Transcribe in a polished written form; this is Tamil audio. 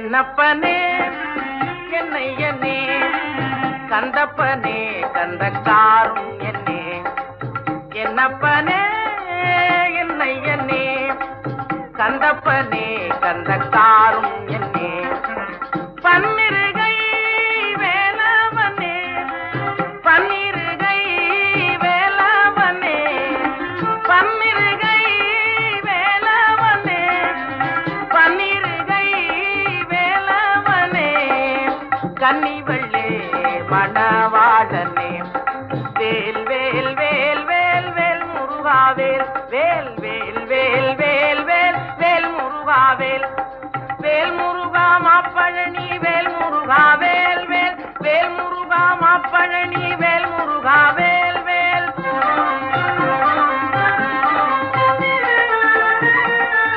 என்னப்பனே என்னையனே கந்தப்பனே கந்தக்காரும் என்னே என்னப்பனே என்னையனே கந்தப்பனே கந்தக்காரும் என்னே பன்னிருகை வேலவனே பன்னிருகை வேலவனே பன்னிருகை வேலவனே பன்னிருகை வேலவனே கன்னிவள்ளே மண